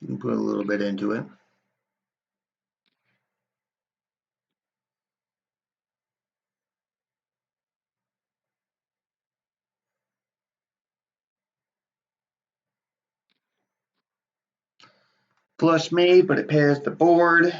You can put a little bit into it. Flush made, but it pairs the board.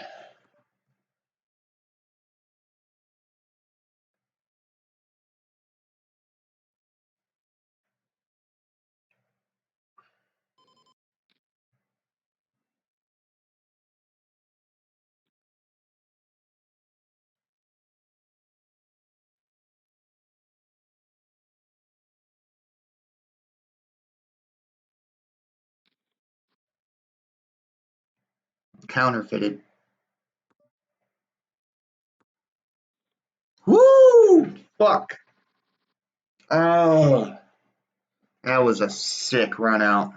Counterfeited. Woo! Fuck. Oh, that was a sick run out.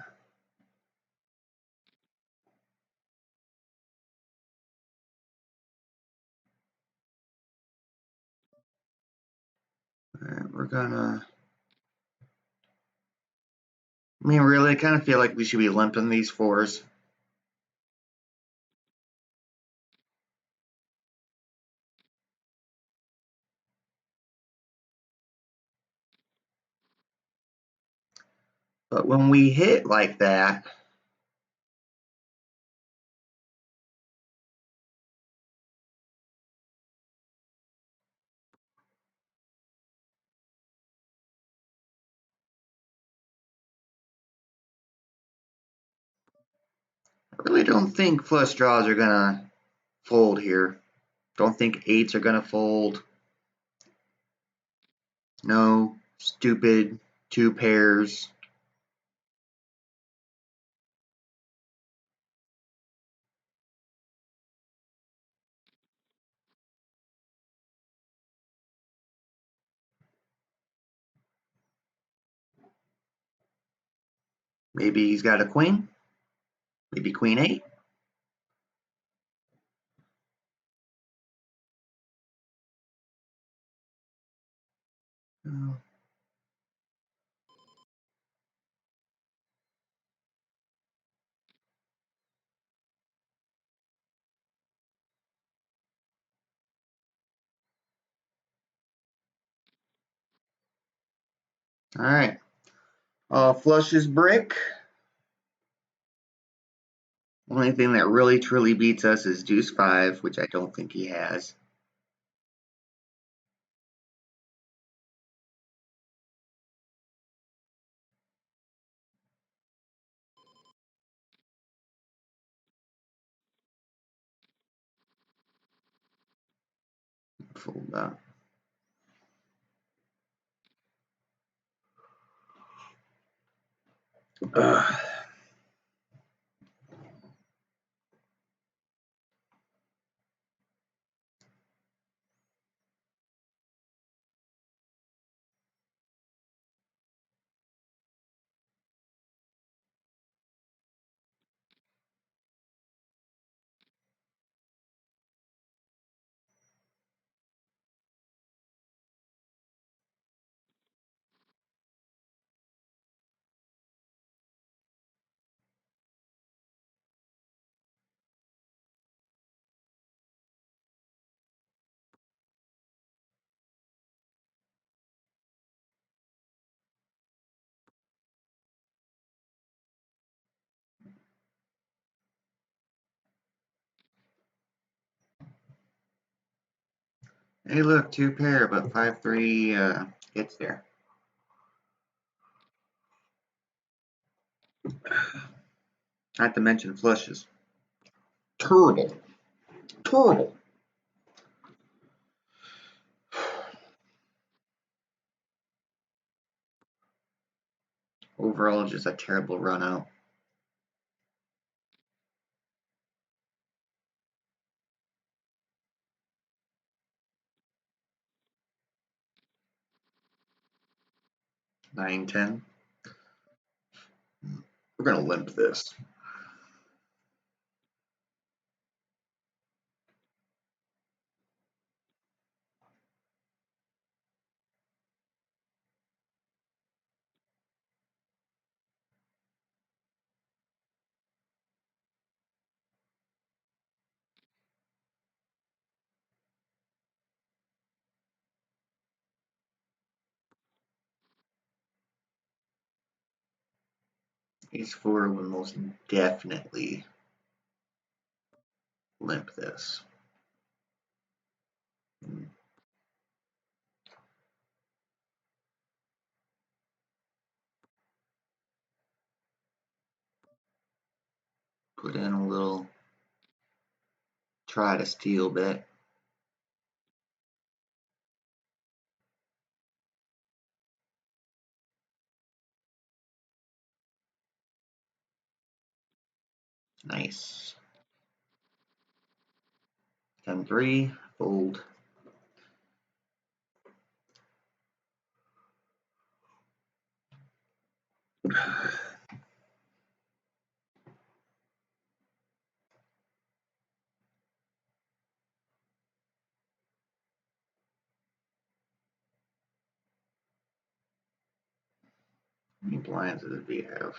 All right, we're gonna. I mean, really, I kind of feel like we should be limping these fours. But when we hit like that, I really don't think flush draws are gonna fold here. Don't think eights are gonna fold. No, stupid two pairs. Maybe he's got a queen. Maybe queen eight. Oh. All right. Flushes brick. Only thing that really truly beats us is deuce five, which I don't think he has. Fold that. Ugh. Hey, look, two pair, but 5-3 gets there. Not to mention flushes. Terrible. Terrible. Overall, just a terrible run out. Nine, 10. We're gonna limp this. Ace 4 will most definitely limp this. Put in a little try to steal bet. Nice. 10-3, fold. How many blinds does V have?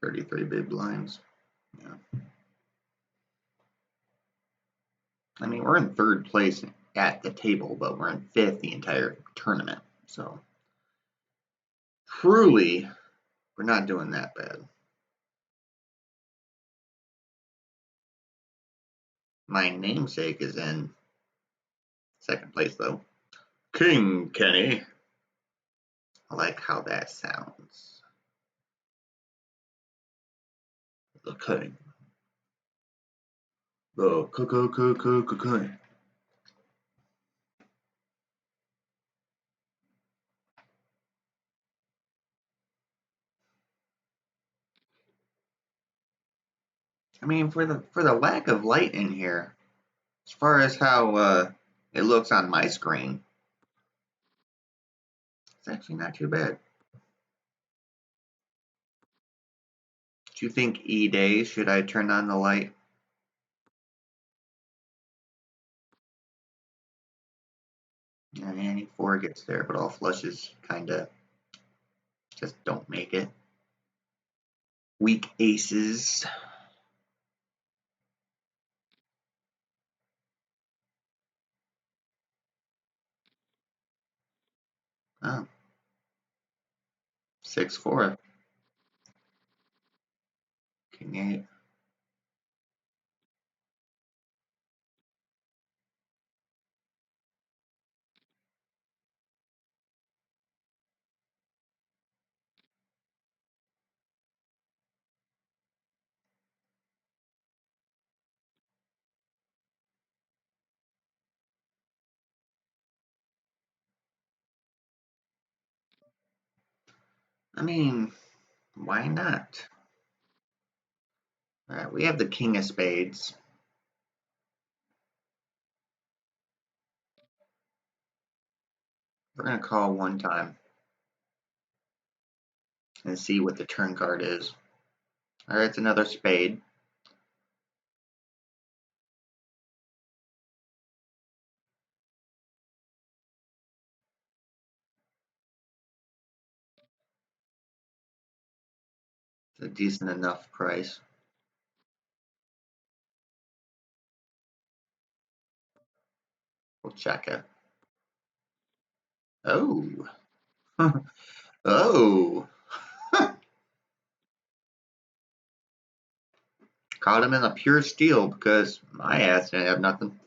33 big blinds. Yeah. I mean, we're in third place at the table, but we're in fifth the entire tournament. So, truly, we're not doing that bad. My namesake is in second place, though. King Kenny. I like how that sounds. The king. The king. I mean, for the lack of light in here, as far as how it looks on my screen, it's actually not too bad. Do you think E-Day, should I turn on the light? Any 4 gets there, but all flushes kind of just don't make it. Weak aces. Oh. 6-4. King 8. I mean, why not? All right, we have the king of spades. We're going to call one time and see what the turn card is. All right, it's another spade. It's a decent enough price. We'll check it. Oh. Oh. Caught him in a pure steal because my ass didn't have nothing.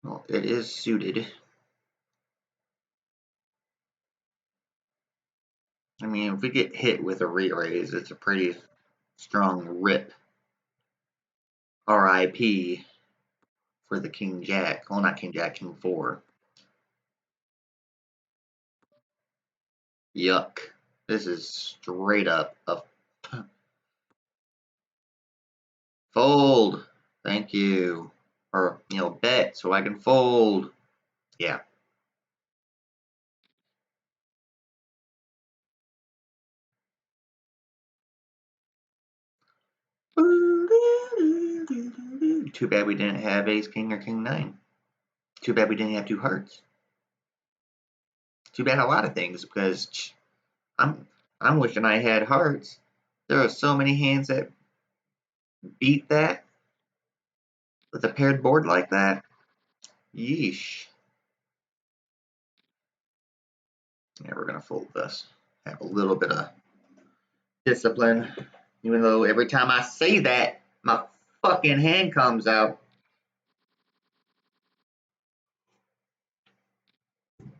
Well, it is suited. I mean, if we get hit with a re-raise, it's a pretty strong rip. RIP for the King Jack. Well, not King Jack, King 4. Yuck. This is straight up a fold. Thank you. Or, bet so I can fold. Yeah. Too bad we didn't have ace king or king 9. Too bad we didn't have 2 hearts. too bad a lot of things because I'm I'm wishing I had hearts. There are so many hands that beat that with a paired board like that. Yeesh. Yeah, we're gonna fold this. Have a little bit of discipline. Even though every time I say that, my fucking hand comes out.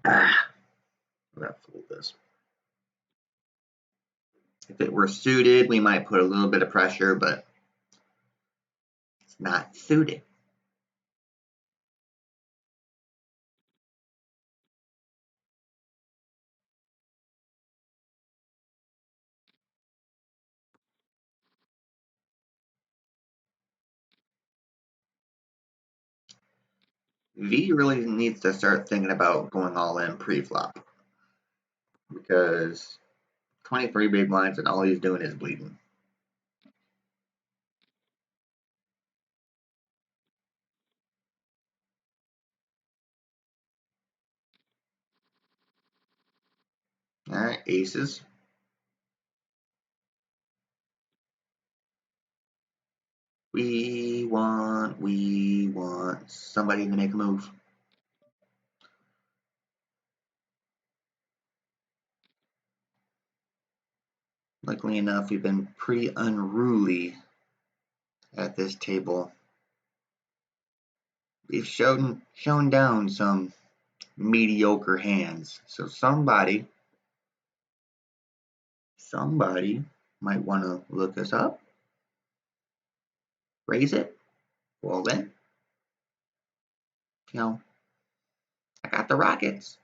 Ah, we're gonna fold this. If it were suited, we might put a little bit of pressure, but it's not suited. V really needs to start thinking about going all in pre-flop because 23 big blinds and all he's doing is bleeding. All right, aces. We want somebody to make a move. Luckily enough, we've been pretty unruly at this table. We've shown down some mediocre hands. So somebody might want to look us up, raise it. Well then, you know, I got the Rockets.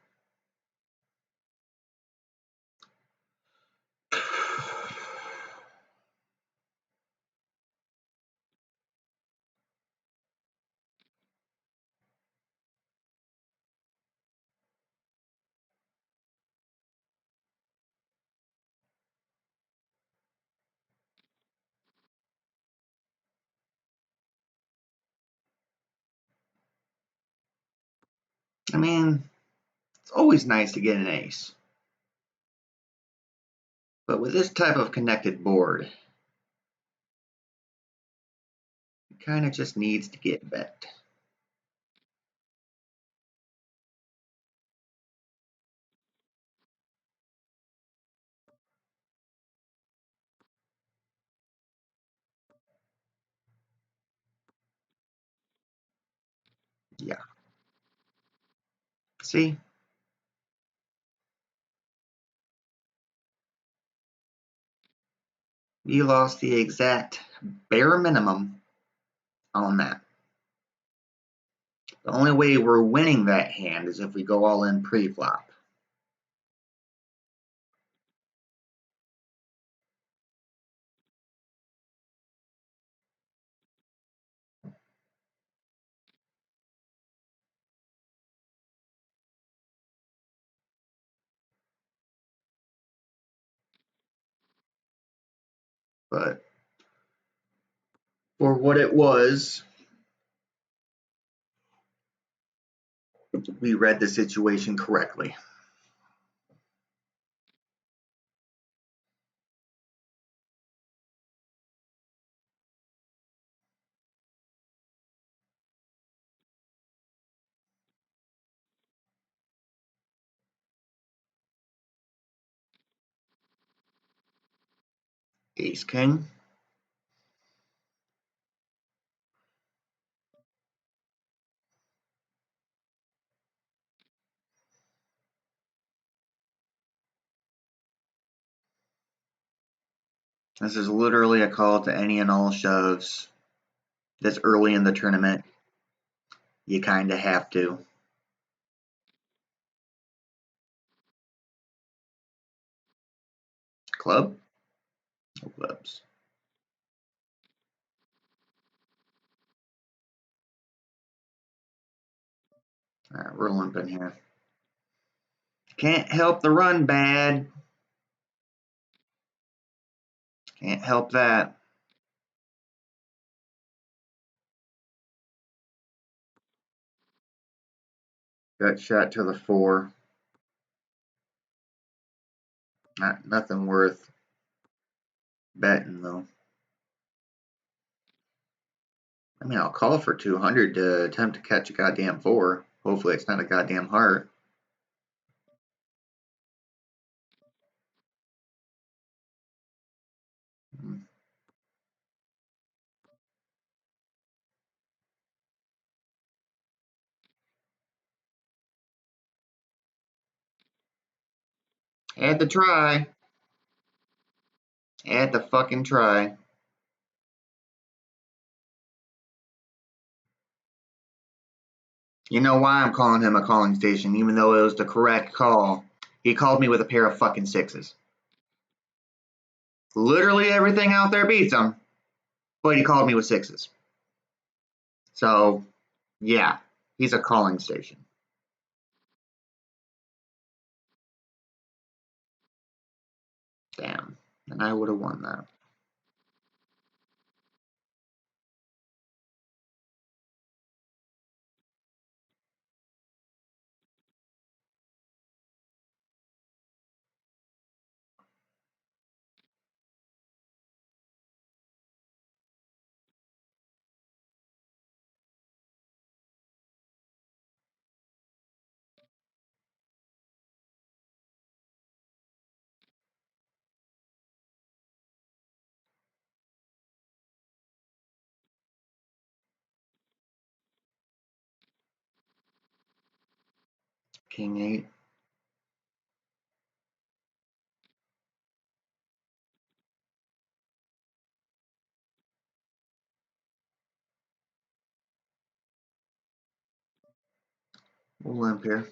I mean, it's always nice to get an ace. But with this type of connected board, it kind of just needs to get bet. Yeah. See? We lost the exact bare minimum on that. The only way we're winning that hand is if we go all in pre-flop. But for what it was, we read the situation correctly. Ace King. This is literally a call to any and all shoves. This early in the tournament, you kind of have to. Club? No clubs. All right, we're limping here. Can't help the run bad. Can't help that. Gut shot to the 4. Nothing worth betting though. I mean, I'll call for 200 to attempt to catch a goddamn 4. Hopefully it's not a goddamn heart. Had to try. Had to fucking try. You know why I'm calling him a calling station, even though it was the correct call. He called me with a pair of fucking 6s. Literally everything out there beats him, but he called me with 6s. So, yeah, he's a calling station. Damn. And I would have won that. King 8. We'll limp here.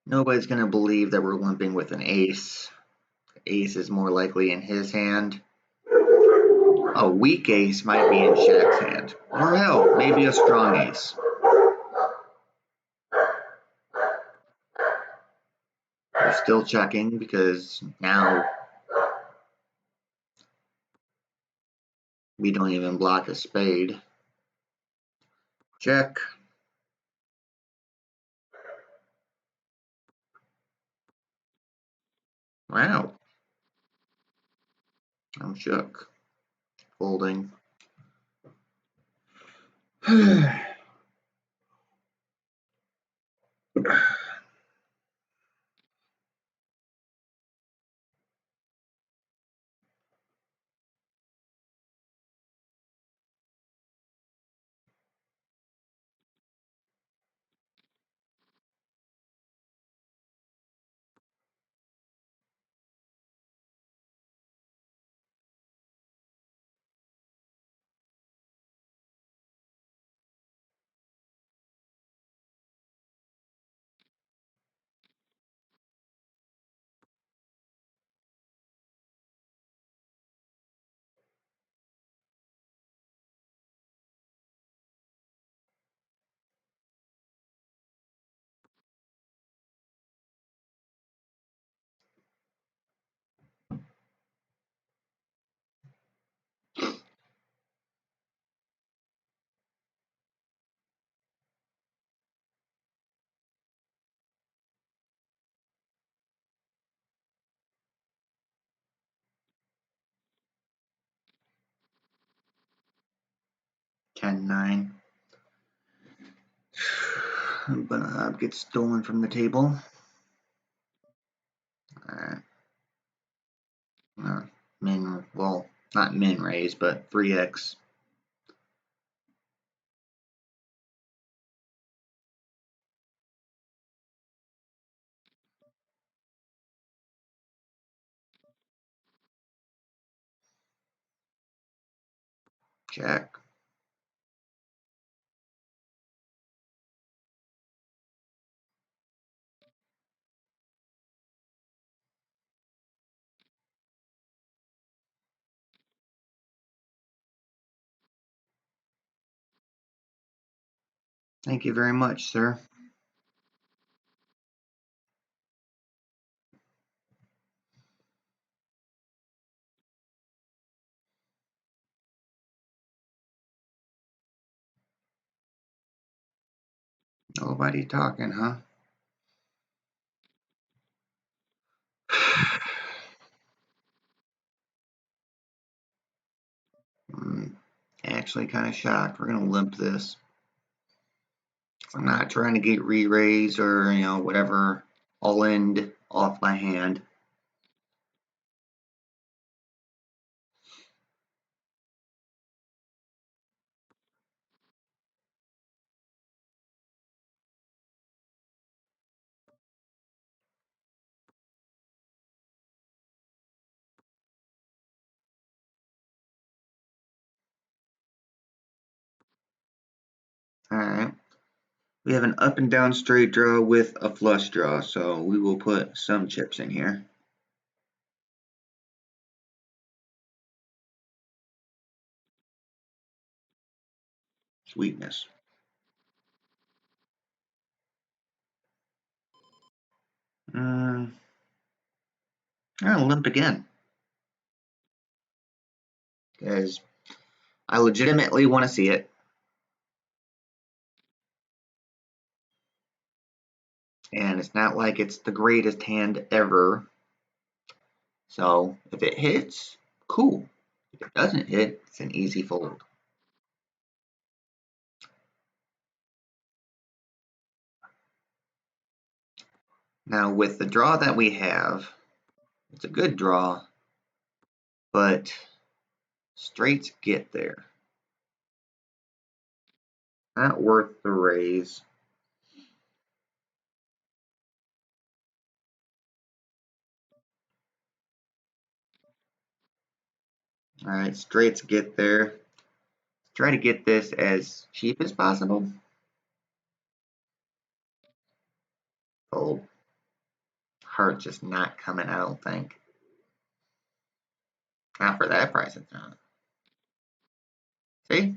Nobody's going to believe that we're limping with an ace. Ace is more likely in his hand. A weak ace might be in Shaq's hand. Or hell, maybe a strong ace. We're still checking because now we don't even block a spade. Check. Wow. I'm shook. Folding. $10-9. But gets stolen from the table. Alright. Min, well, not min raise, but 3x. Check. Thank you very much, sir. Nobody talking, huh? I'm actually kind of shocked. We're going to limp this. I'm not trying to get re-raise or, whatever. I'll end off my hand. Alright. We have an up and down straight draw with a flush draw, so we will put some chips in here. Sweetness. I'm gonna limp again. Because I legitimately want to see it. And it's not like it's the greatest hand ever. So if it hits, cool. If it doesn't hit, it's an easy fold. Now with the draw that we have, it's a good draw, but straights get there. Not worth the raise. Alright, straights get there. Try to get this as cheap as possible. Fold. Heart just not coming, I don't think. Not for that price, it's not. See?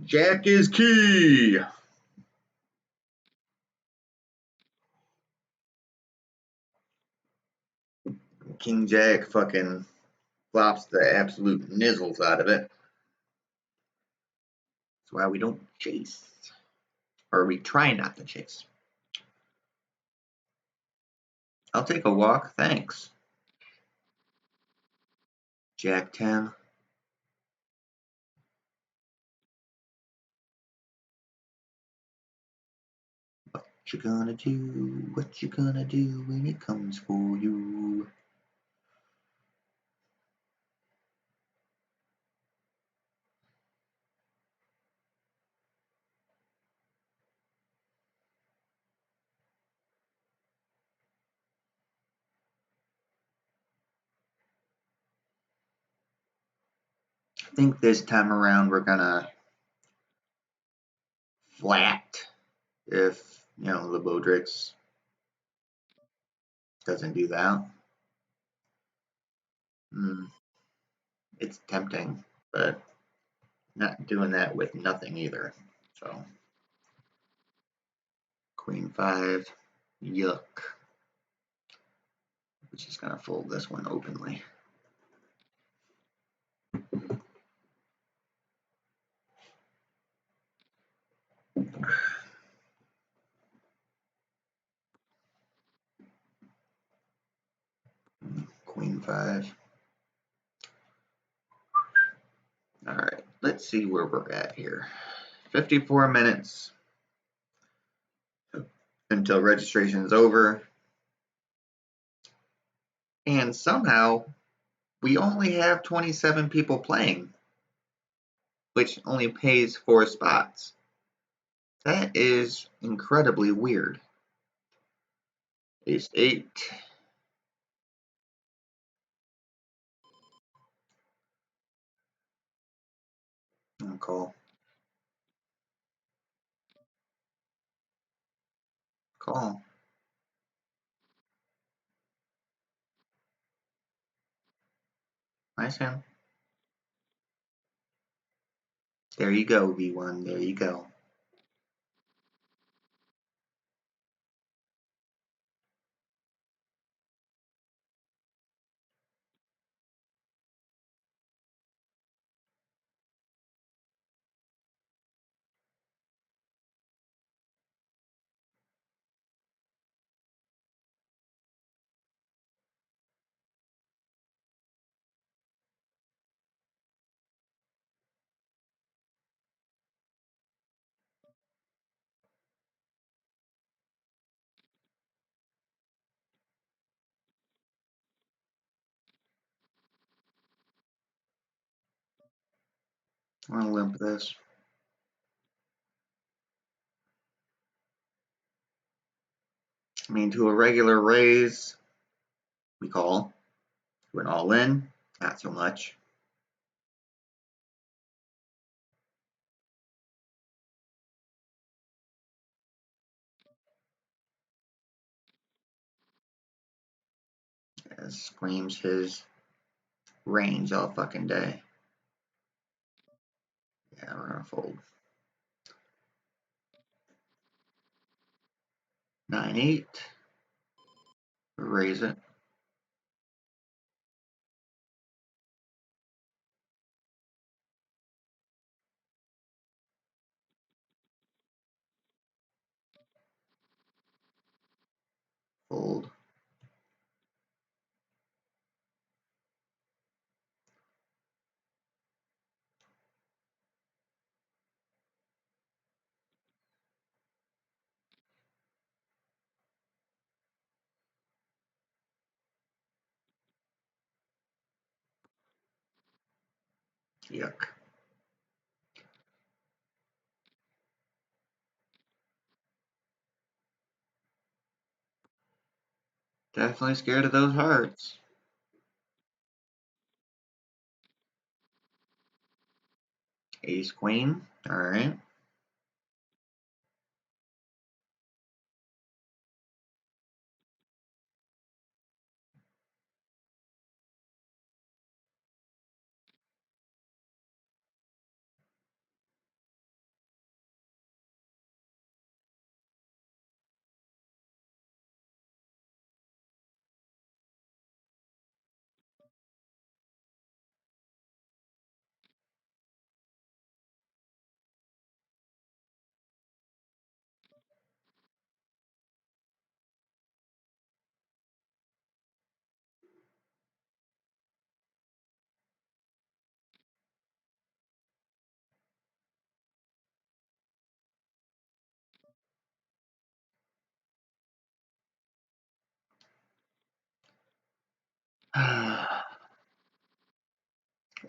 Jack is key! King Jack fucking flops the absolute nizzles out of it. That's why we don't chase. Or we try not to chase. I'll take a walk, thanks. Jack 10. What you gonna do? What you gonna do when it comes for you? I think this time around we're gonna flat if, the Bodrix doesn't do that. It's tempting, but not doing that with nothing either. So, Queen 5, yuck. We're just gonna fold this one openly. Queen 5. Alright, let's see where we're at here. 54 minutes until registration is over. And somehow we only have 27 people playing, which only pays 4 spots. That is incredibly weird. Ace 8. I'll call. Call. Nice hand. There you go, V1. There you go. I'm gonna limp this. I mean, to a regular raise, we call. To an all in, not so much. It screams his range all fucking day. Yeah, we're gonna fold. 9-8. Raise it. Fold. Yuck. Definitely scared of those hearts. Ace queen. All right.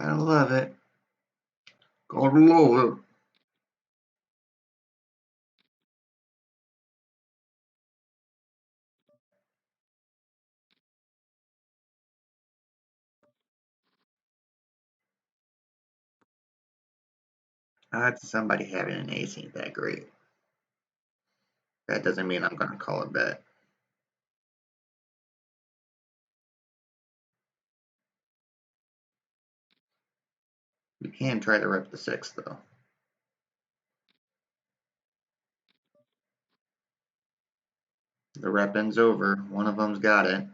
I love it. Gotta love it. Odds somebody having an ace ain't that great. That doesn't mean I'm gonna call it bet. You can try to rip the 6 though. The rep-in's over. One of them's got it.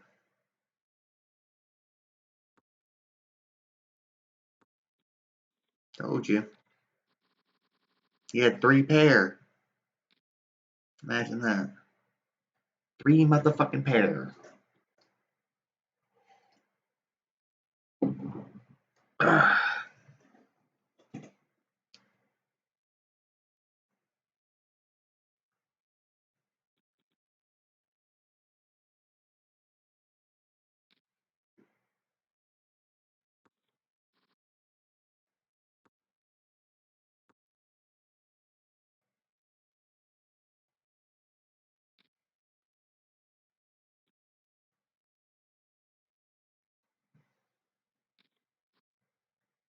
Told you. He had 3 pair. Imagine that. 3 motherfucking pair.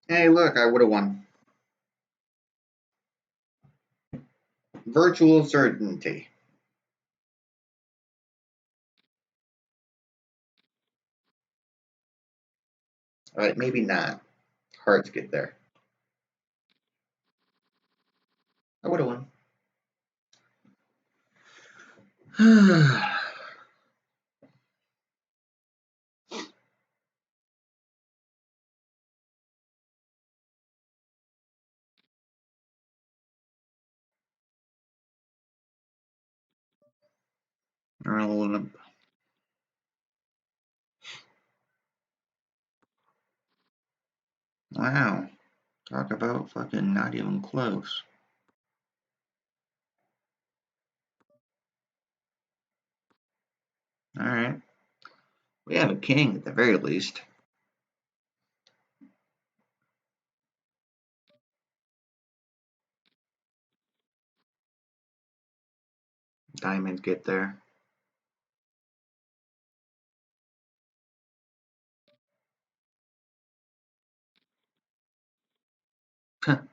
Hey, look, I would have won. Virtual certainty. All right, maybe not. Hearts get there. I would have won. Wow. Talk about fucking not even close. All right. We have a king at the very least. diamonds get there.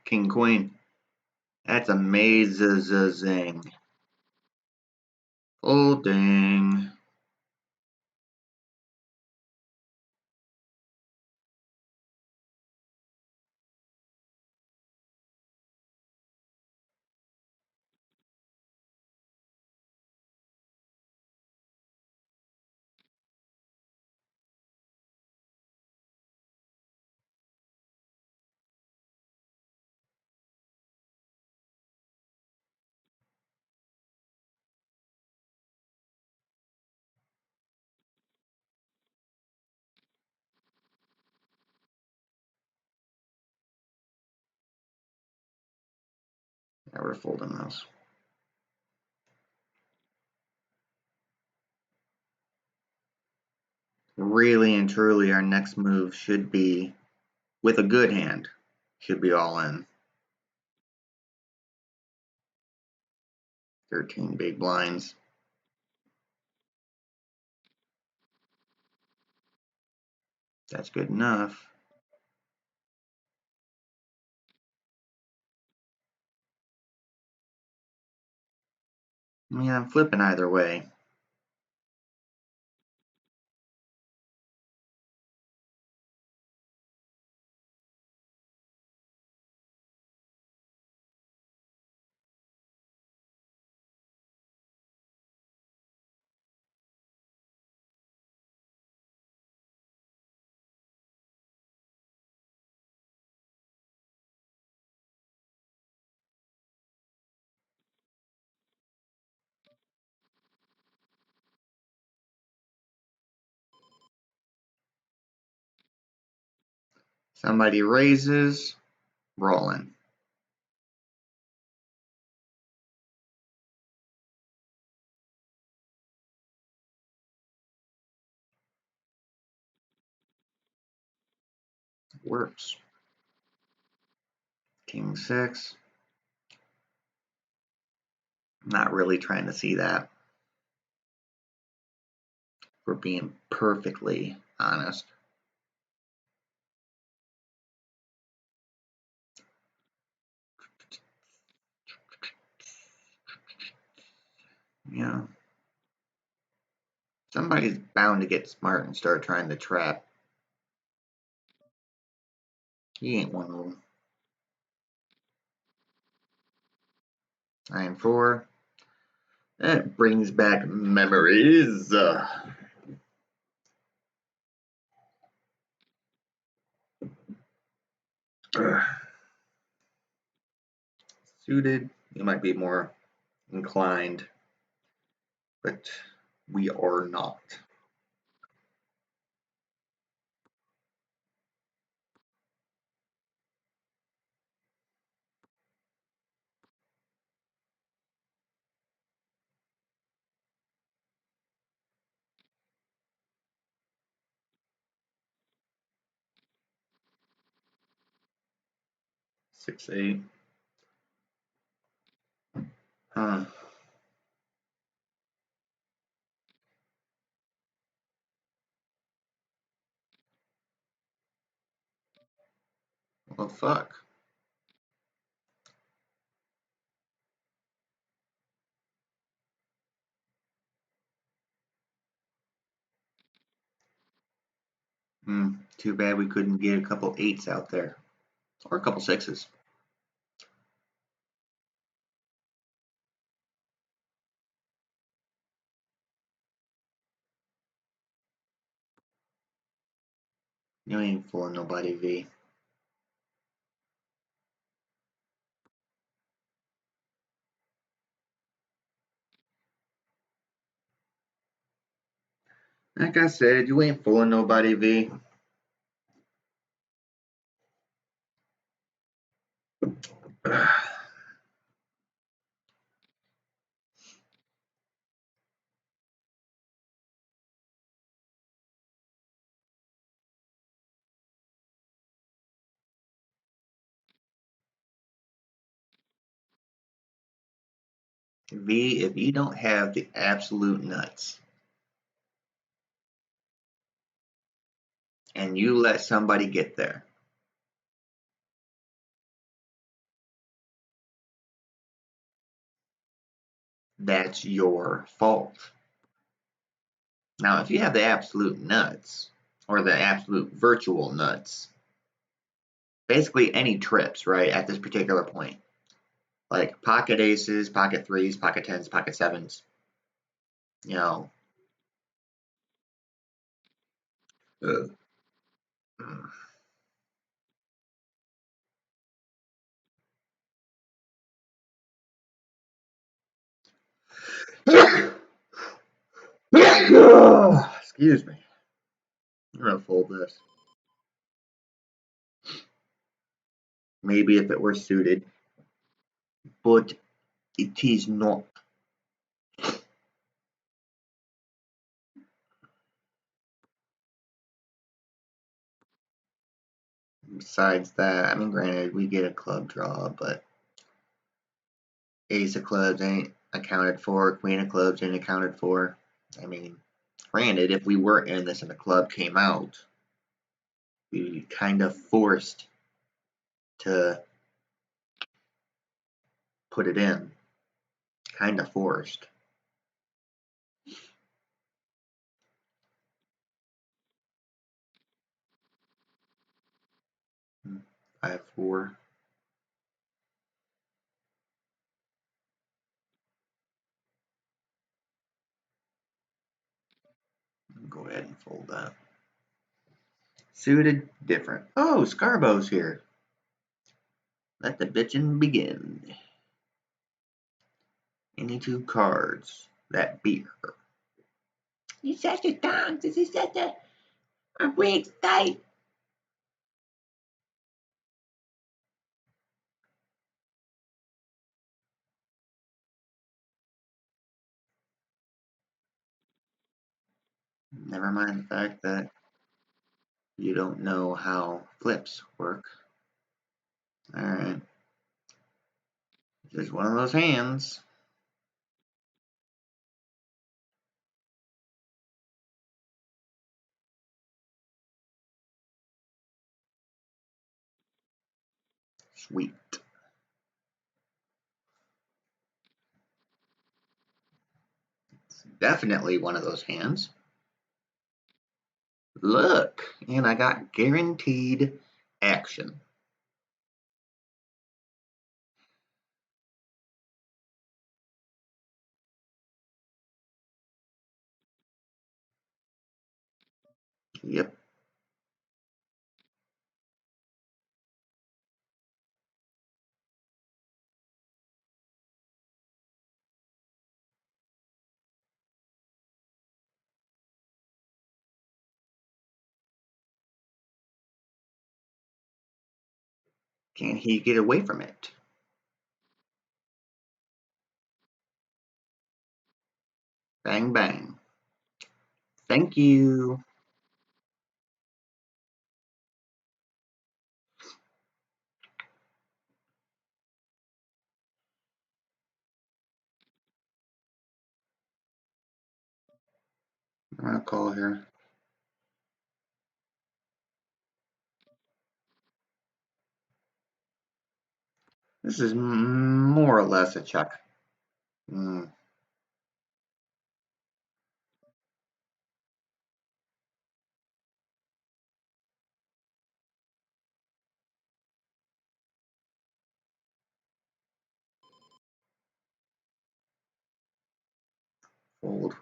King Queen. That's amazing. Folding. Yeah, we're folding those. Really and truly, our next move should be, with a good hand, should be all in. 13 big blinds. That's good enough. I mean, I'm flipping either way. Somebody raises, rolling. Works. King 6. Not really trying to see that. We're being perfectly honest. Yeah. Somebody's bound to get smart and start trying to trap. He ain't one of them. 9-4. That brings back memories. Suited, you might be more inclined, but we are not. Six, 8. Huh. Well, fuck. Too bad we couldn't get a couple 8s out there. Or a couple 6s. You ain't fooling nobody, V. Like I said, you ain't fooling nobody, V. V, if you don't have the absolute nuts and you let somebody get there, that's your fault. Now, if you have the absolute nuts or the absolute virtual nuts, basically any trips, right, at this particular point, like pocket aces, pocket threes, pocket tens, pocket sevens, you know, uh, excuse me. I'm gonna fold this. Maybe if it were suited, but it is not. Besides that, I mean, granted, we get a club draw, but ace of clubs ain't accounted for, queen of clubs ain't accounted for. I mean, granted, if we were in this and the club came out, we'd be kind of forced to put it in. Kind of forced. I have 4. Go ahead and fold that. Suited, different. Oh, Scarbo's here. Let the bitchin' begin. Any 2 cards that beat her. You such a tongue. This is such a weak state. Never mind the fact that you don't know how flips work. Alright. This is one of those hands. Sweet. It's definitely one of those hands. Look, and I got guaranteed action. Yep. Can he get away from it? Bang, bang. Thank you. I'm going to call here. This is more or less a check. Fold.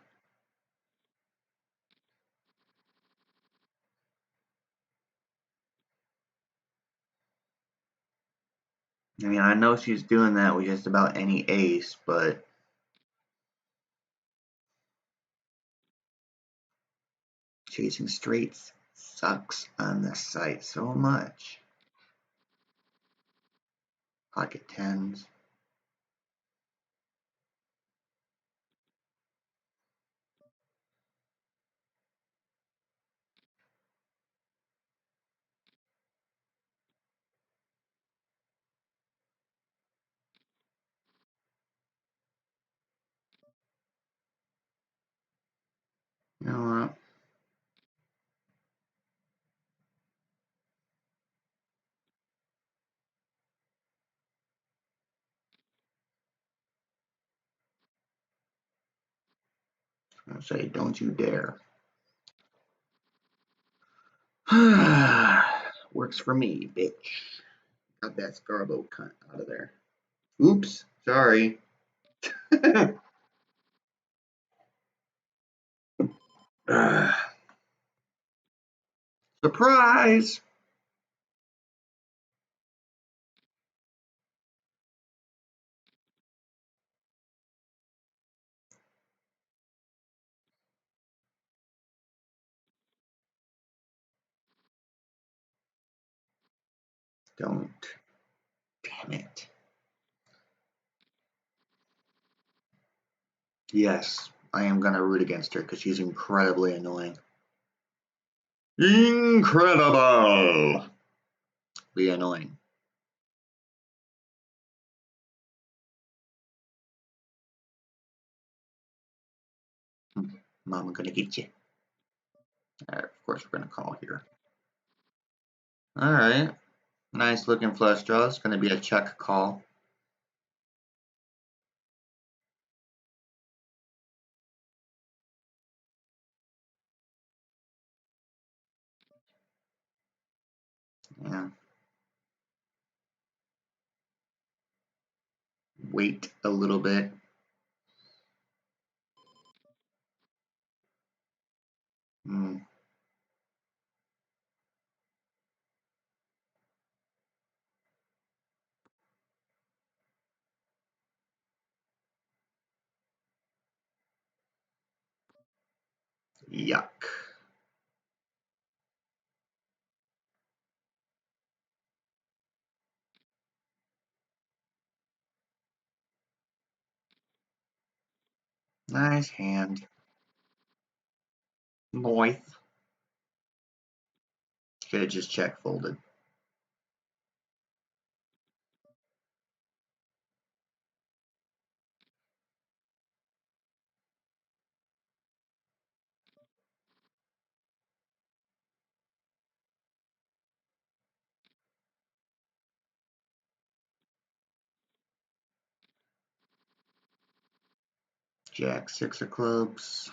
I mean, I know she's doing that with just about any ace, but chasing straights sucks on this site so much. Pocket tens. I say, don't you dare. Works for me, bitch. Got that Scarbo cunt out of there. Oops, sorry. Surprise! Don't. Damn it. Yes, I am gonna root against her because she's incredibly annoying. Incredibly annoying. Mama gonna get you. Alright, of course we're gonna call here. Alright. Nice looking flush draw. It's gonna be a check call. Yeah. Wait a little bit. Yuck. Nice hand. Moist. Could have just check folded. Jack six of clubs.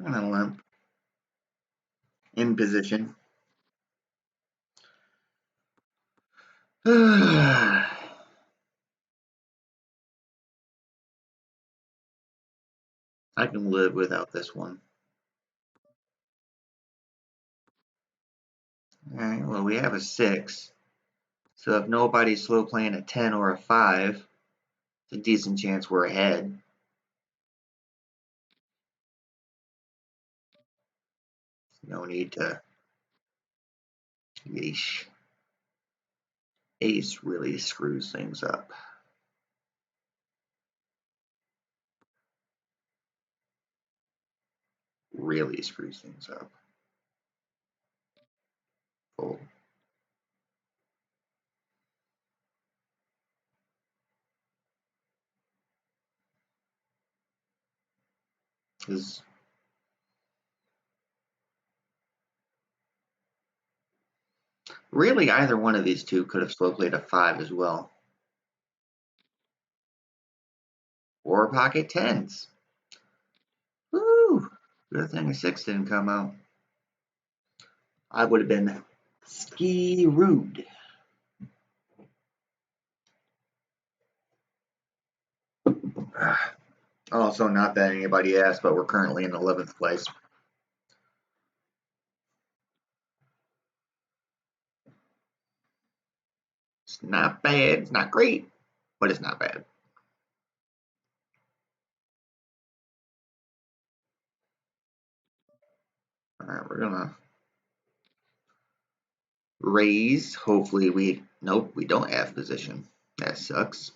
And a limp. In position. I can live without this one. Alright, well we have a 6. So if nobody's slow playing a 10 or a 5, it's a decent chance we're ahead. No need to. Yeesh. Ace really screws things up. Really screws things up. Fold. Because really either one of these two could have slow played a 5 as well. Or pocket 10s. Woo! Good thing a 6 didn't come out. I would have been ski rude. Also, not that anybody asked, but we're currently in 11th place. It's not bad. It's not great, but it's not bad. All right, we're gonna raise. Hopefully we. Nope, we don't have position. That sucks.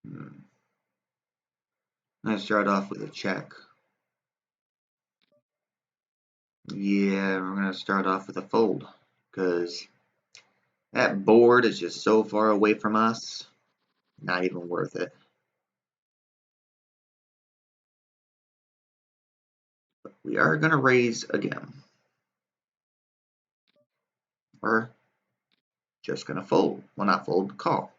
I'm going to start off with a check. Yeah, we're going to start off with a fold, because that board is just so far away from us, not even worth it. But we are going to raise again. We're just going to fold. Well, not fold, call.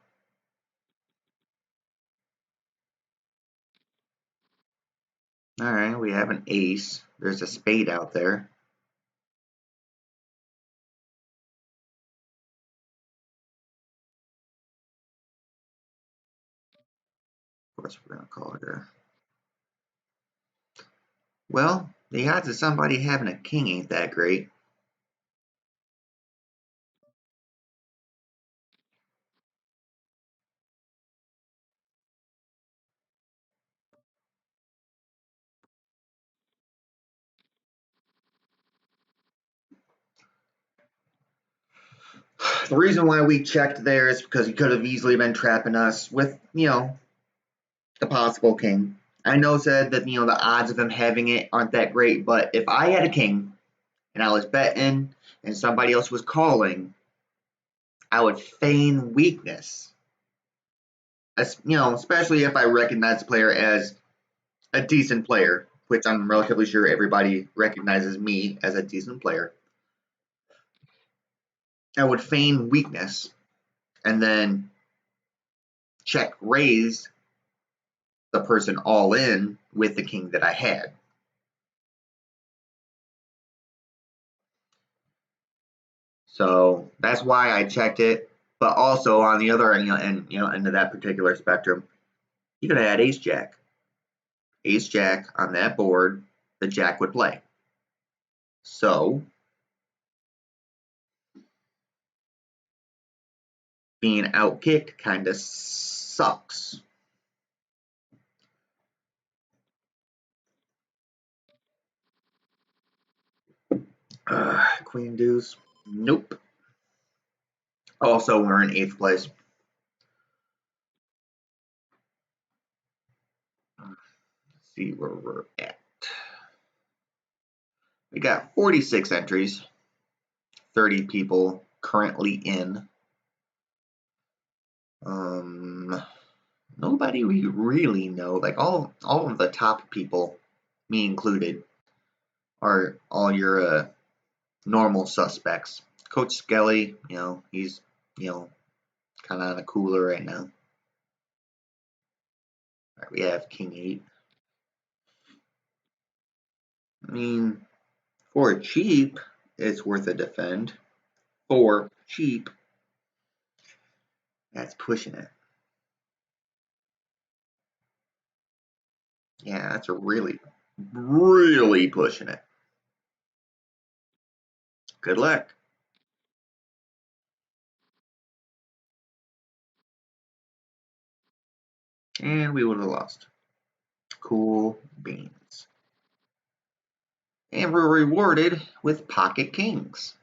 Alright, we have an ace. There's a spade out there. Of course, we're going to call it here. Well, the odds of somebody having a king ain't that great. The reason why we checked there is because he could have easily been trapping us with, the possible king. I know said that, the odds of him having it aren't that great, but if I had a king and I was betting and somebody else was calling, I would feign weakness. Especially if I recognize the player as a decent player, which I'm relatively sure everybody recognizes me as a decent player. I would feign weakness and then check raise the person all in with the king that I had. So that's why I checked it. But also on the other end, end of that particular spectrum, you could have had ace jack. Ace jack on that board, the jack would play. So being outkicked kind of sucks. Queen deuce. Nope. Also, we're in 8th place. Let's see where we're at. We got 46 entries, 30 people currently in. Nobody we really know, like all of the top people, me included, are all your normal suspects. Coach Skelly, he's kind of on a cooler right now. All right, we have King 8. I mean, for cheap, it's worth a defend. For cheap, that's pushing it. Yeah, that's really, really pushing it. Good luck. And we would have lost. Cool beans. And we're rewarded with pocket kings.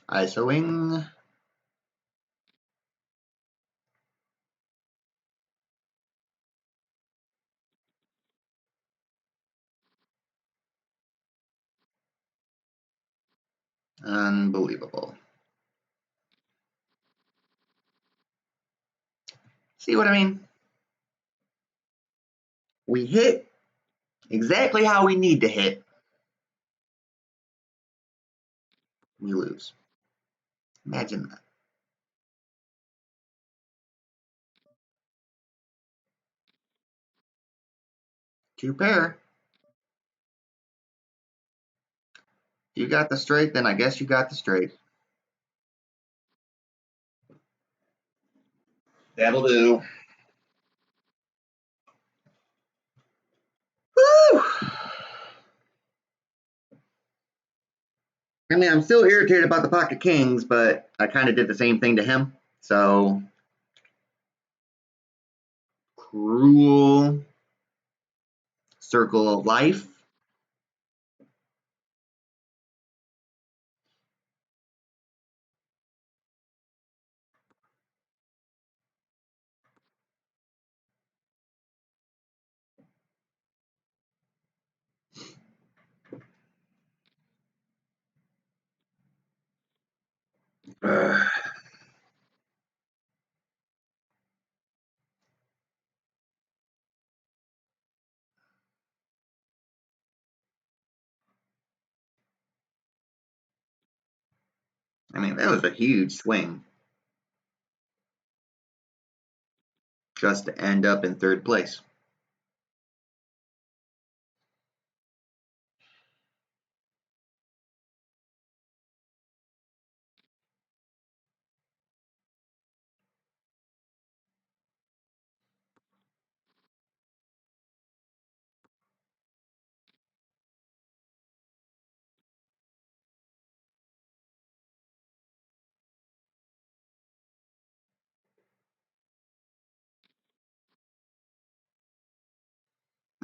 ISOing. Unbelievable. See what I mean? We hit exactly how we need to hit. We lose. Imagine that. Two pair. If you got the straight, then I guess you got the straight. That'll do. Woo! I mean, I'm still irritated about the pocket kings, but I kind of did the same thing to him. So, Cruel, Circle of Life. Ugh. I mean, that was a huge swing just to end up in third place.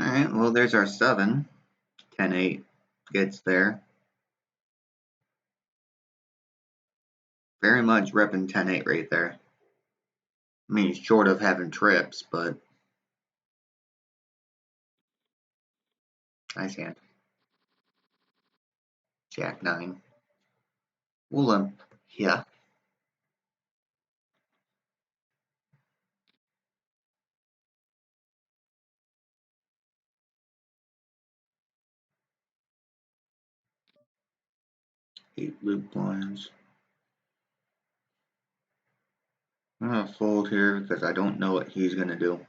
All right, well, there's our 7. 10-8 gets there. Very much repping 10-8 right there. I mean, short of having trips, but nice hand. Jack 9. We'll yeah. Eight loop blinds. I'm gonna fold here because I don't know what he's gonna do.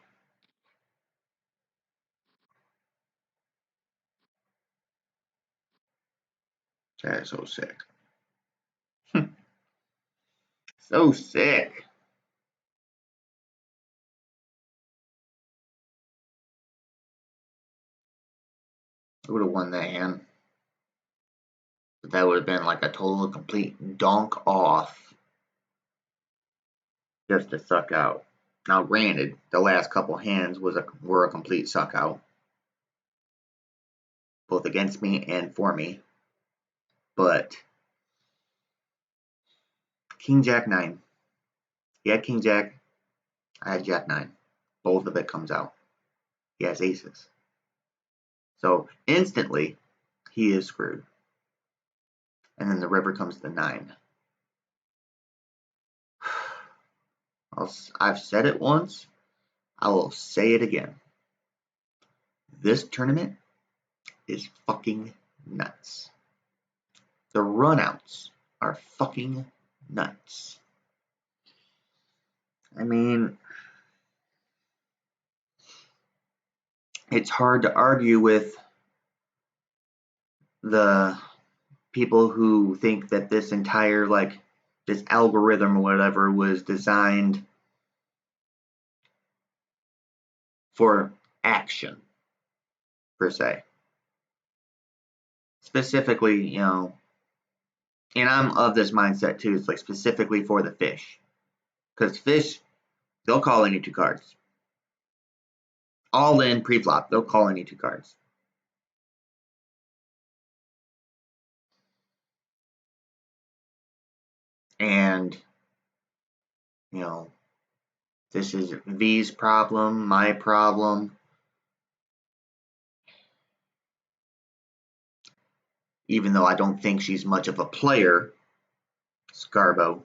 That's so sick. So sick. I would have won that hand. But that would have been like a total complete donk off just to suck out. Now, granted, the last couple hands were a complete suck out, both against me and for me. But King Jack 9. He had King Jack. I had Jack 9. Both of it comes out. He has aces. So instantly, he is screwed. And then the river comes to 9. I've said it once. I will say it again. This tournament is fucking nuts. The runouts are fucking nuts. I mean, it's hard to argue with the people who think that this entire, like, this algorithm or whatever was designed for action, per se. Specifically, you know, and I'm of this mindset too, it's like specifically for the fish. Because fish, they'll call any 2 cards. All in pre-flop, they'll call any 2 cards. And, you know, this is V's problem, my problem. Even though I don't think she's much of a player, Scarbo,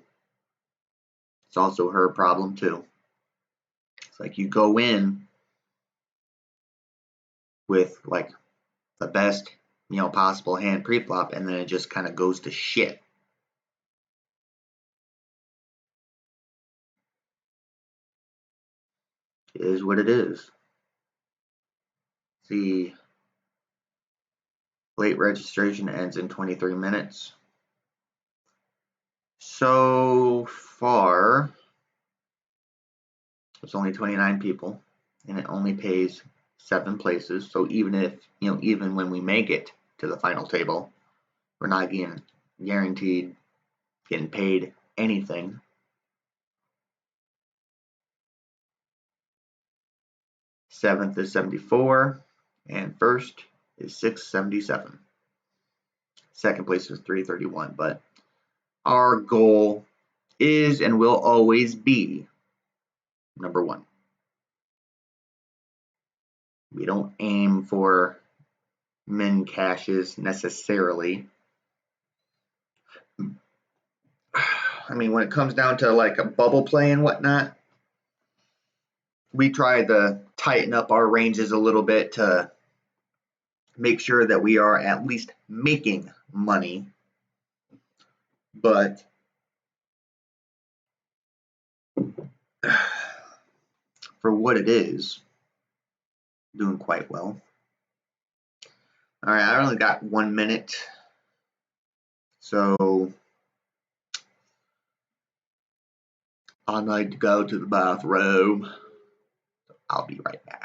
it's also her problem too. It's like you go in with like the best, you know, possible hand pre-flop, and then it just kind of goes to shit. It is what it is. The late registration ends in 23 minutes. So far, it's only 29 people, and it only pays 7 places. So even if, you know, even when we make it to the final table, we're not getting guaranteed getting paid anything. 7th is 74, and first is 677. Second place is 331, but our goal is and will always be number 1. We don't aim for min cashes necessarily. I mean, when it comes down to like a bubble play and whatnot, we try to tighten up our ranges a little bit to make sure that we are at least making money. But for what it is, doing quite well. All right, I only got 1 minute. So I need to go to the bathroom. I'll be right back.